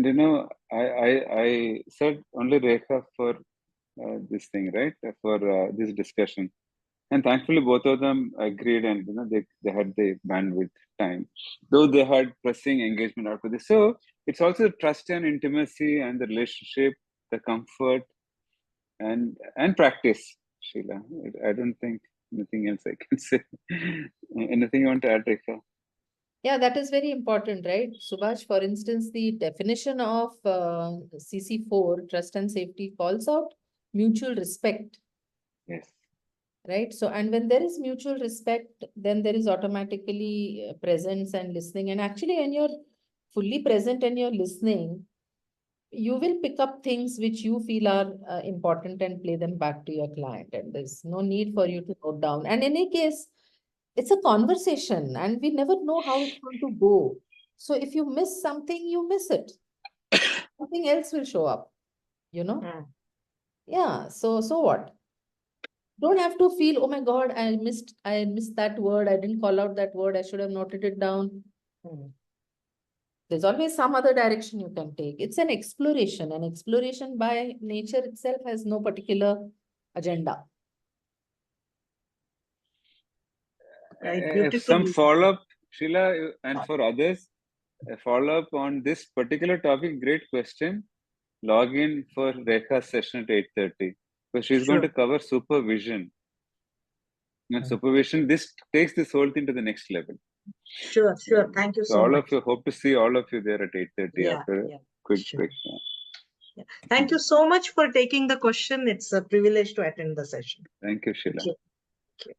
you know, I said only Rekha for this thing, right? For this discussion. And thankfully, both of them agreed, and you know they had the bandwidth time, though they had pressing engagement after this. So it's also trust and intimacy and the relationship, the comfort, and practice. Sheila, I don't think anything else I can say. Anything you want to add, Rekha? Yeah, that is very important, right? Subhash, for instance, the definition of CC4, trust and safety, calls out mutual respect. Yes. Right. So, and when there is mutual respect, then there is automatically presence and listening. And actually, when you're fully present and you're listening, you will pick up things which you feel are important and play them back to your client. And there's no need for you to note down. And in any case, it's a conversation and we never know how it's going to go. So if you miss something, you miss it. Something else will show up, you know? Yeah. So what? Don't have to feel, oh my God, I missed that word. I didn't call out that word. I should have noted it down. There's always some other direction you can take. It's an exploration. And exploration by nature itself has no particular agenda. Some follow-up, Sheila, and for others, a follow-up on this particular topic, great question. Log in for Rekha's session at 8:30. Because she's going to cover supervision. And supervision, this takes this whole thing to the next level. Sure. Thank you so all much. Of you, hope to see all of you there at 8:30 after a quick break. Yeah. Thank you so much for taking the question. It's a privilege to attend the session. Thank you, Sheila. Thank you.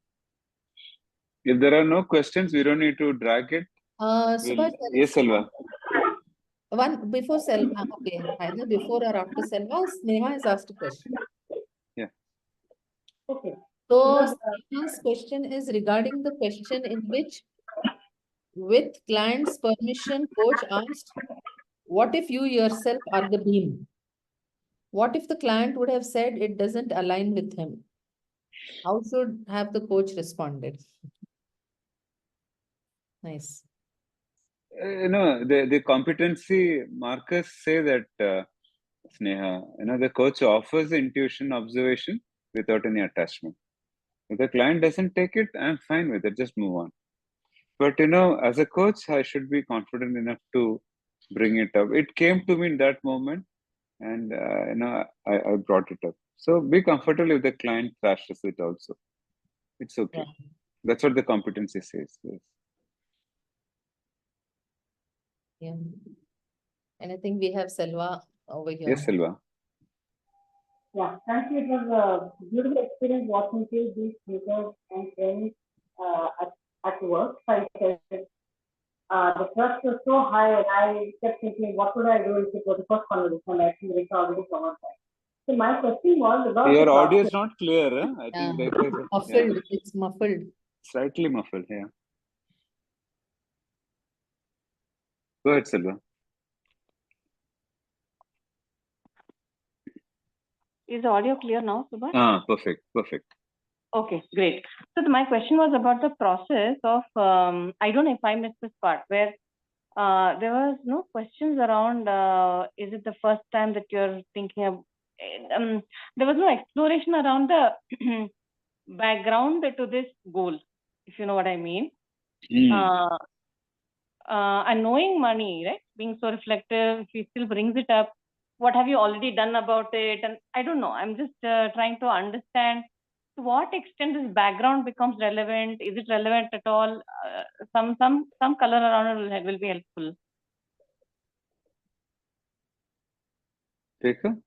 If there are no questions, we don't need to drag it. Subash, Yes, Selva. one before Selva, okay, either before or after Selva, Sneha has asked a question. Yeah. Okay. So Sneha's question is regarding the question in which, with client's permission, coach asked, what if you yourself are the beam? What if the client would have said it doesn't align with him? How should have the coach responded? Nice. The competency markers say that, Sneha, the coach offers intuition observation without any attachment. If the client doesn't take it, I'm fine with it, just move on. But, as a coach, I should be confident enough to bring it up. It came to me in that moment, and, I brought it up. So be comfortable if the client trashes it also. It's okay. Yeah. That's what the competency says. Yes. Yeah. And I think we have Selva over here. Yes, Selva. Yeah, thank you. It was a beautiful experience watching these speakers and friends at work. I said, the trust was so high, and I kept thinking, what would I do if it was the first conversation? I think Rekha already covered that. So my question was about Your the audio process. is not clear. Huh? I think Rekha is Muffled. It's muffled. slightly muffled. Yeah. Go ahead, Selva. Is the audio clear now, Subash? Perfect. Okay, great. So my question was about the process of, I don't know if I missed this part, where there was no questions around, is it the first time that you're thinking of, there was no exploration around the background to this goal, if you know what I mean. And knowing money, right, being so reflective, he still brings it up. What have you already done about it? And I don't know, I'm just trying to understand to what extent this background becomes relevant. Is it relevant at all? Some color around it will be helpful. Rekha?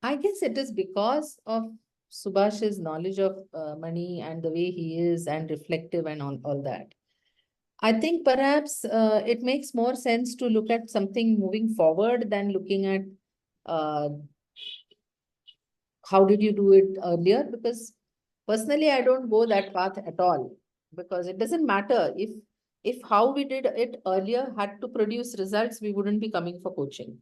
I guess it is because of Subhash's knowledge of money and the way he is and reflective and all that. I think perhaps it makes more sense to look at something moving forward than looking at how did you do it earlier? Because personally, I don't go that path at all, because it doesn't matter if how we did it earlier had to produce results, we wouldn't be coming for coaching.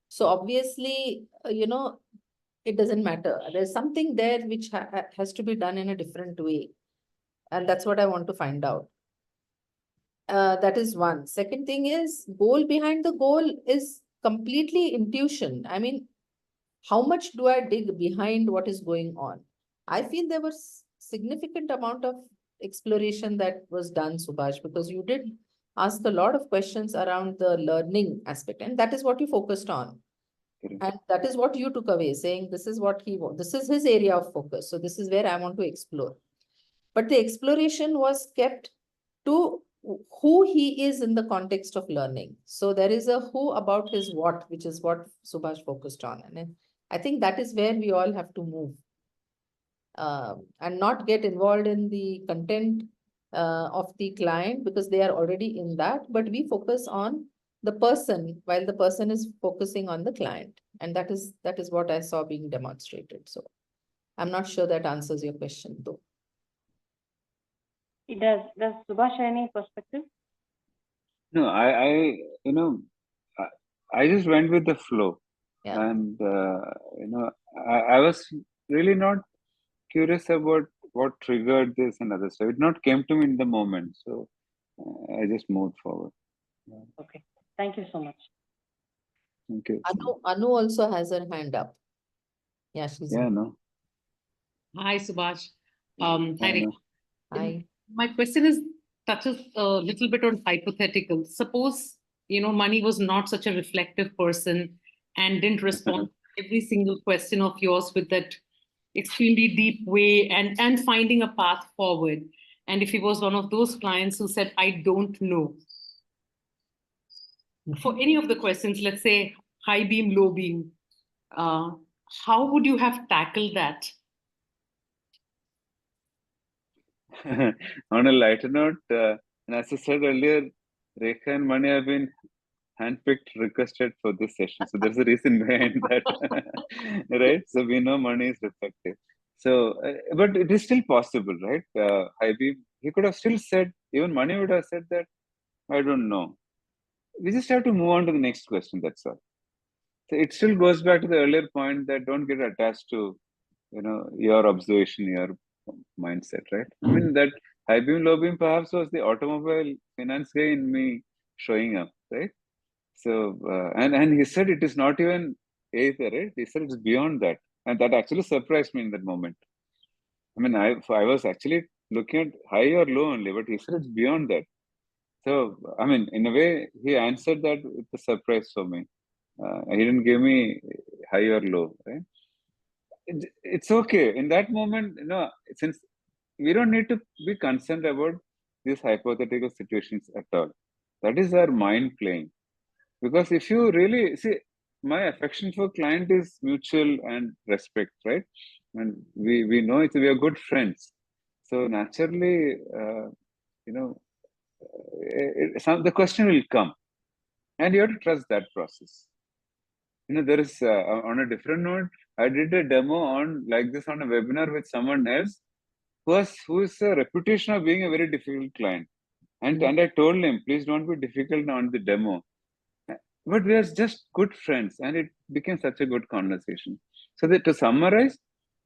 So obviously, it doesn't matter. There's something there which has to be done in a different way. And that's what I want to find out. That is one. Second thing is, goal behind the goal is completely intuition. I mean, how much do I dig behind what is going on? I feel there was significant amount of exploration that was done, Subhash, because you did ask a lot of questions around the learning aspect, and that is what you focused on. And that is what you took away, saying this is what he wants. This is his area of focus. So this is where I want to explore. But the exploration was kept to who he is in the context of learning. So there is a who about his what, which is what Subhash focused on. And I think that is where we all have to move and not get involved in the content of the client, because they are already in that, but we focus on the person while the person is focusing on the client. And that is what I saw being demonstrated. So I'm not sure that answers your question though. It does. Does Subhash have any perspective? No, I just went with the flow. Yeah. And, I was really not curious about what triggered this and other stuff. It not came to me in the moment. So I just moved forward. Yeah. Okay. Thank you so much. Thank you. Anu also has her hand up. Yeah, she's Yeah, no. Hi, Subash. Hi, Rekha. Hi. My question touches a little bit on hypothetical. Suppose, money was not such a reflective person and didn't respond to every single question of yours with that extremely deep way and finding a path forward. And if he was one of those clients who said, I don't know. for any of the questions, let's say high beam, low beam, how would you have tackled that? On a lighter note, and as I said earlier, Rekha and Mani have been handpicked, requested for this session. So there's a reason behind that, right? So we know Mani is reflective. So, but it is still possible, right? High beam, he could have still said, even Mani would have said that, I don't know. We just have to move on to the next question, that's all. So it still goes back to the earlier point that don't get attached to, your observation, your mindset, right? I mean, that high beam, low beam perhaps was the automobile finance guy in me showing up, right? So, and he said it is not even either, right? He said it's beyond that. And that actually surprised me in that moment. I mean, I was actually looking at high or low only, but he said it's beyond that. So, I mean, in a way, he answered that with a surprise for me. He didn't give me high or low, right? It's okay. In that moment, since we don't need to be concerned about these hypothetical situations at all. That is our mind playing. Because if you really see, my affection for client is mutual and respect, right? And we know it. We are good friends. So naturally, the question will come, and you have to trust that process. There is on a different note, I did a demo on like this on a webinar with someone else who is a reputation of being a very difficult client. And I told him, please don't be difficult on the demo. But we are just good friends, and it became such a good conversation. So to summarize,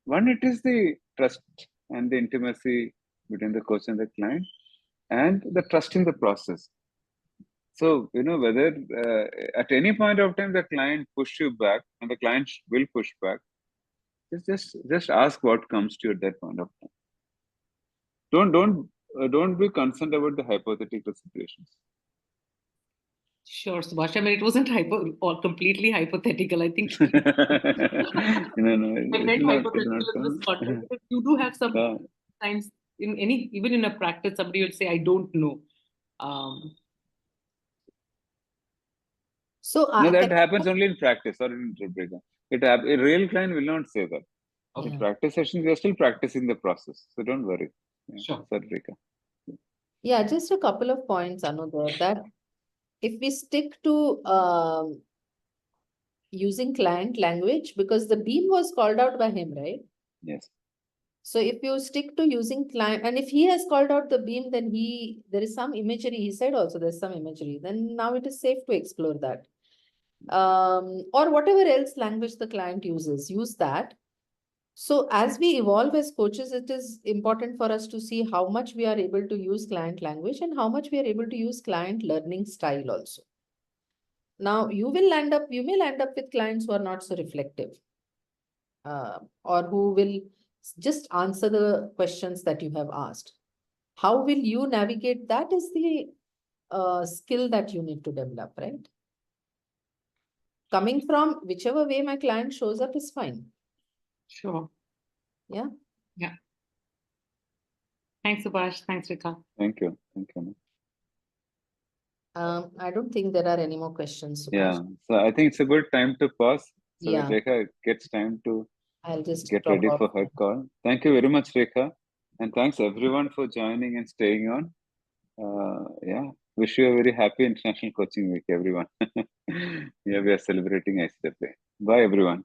one, it is the trust and the intimacy between the coach and the client, and the trust in the process. So, whether at any point of time the client push you back, and the client will push back, just ask what comes to you at that point of time. Don't be concerned about the hypothetical situations. Sure, Subash. I mean, it wasn't or completely hypothetical. I think No, I meant hypothetical in this come. context, because you do have some times even in a practice, somebody will say, I don't know. No, that happens only in practice or in interpretation. A real client will not say that. Okay. In practice sessions, we are still practicing the process. So don't worry. Sure. Sorry, Rekha. Yeah, just a couple of points, Anu, there, that if we stick to using client language, because the beam was called out by him, right? Yes. So if you stick to using client, and if he has called out the beam, then there is some imagery. He said also there's some imagery. Then now it is safe to explore that. Or whatever else language the client uses, use that. So as we evolve as coaches, it is important for us to see how much we are able to use client language and how much we are able to use client learning style also. Now you may land up with clients who are not so reflective, or who will just answer the questions that you have asked. How will you navigate that is the skill that you need to develop, right? Coming from whichever way my client shows up is fine. Sure. Yeah. Yeah. Thanks, Subash. Thanks, Rekha. Thank you. Thank you. I don't think there are any more questions, Subash. Yeah. So I think it's a good time to pause so that Yeah. Rekha gets time to I'll just get drop ready off. for her call. Thank you very much, Rekha. And thanks everyone for joining and staying on. Yeah. Wish you a very happy International Coaching Week, everyone. Yeah, we are celebrating ICW. Bye, everyone.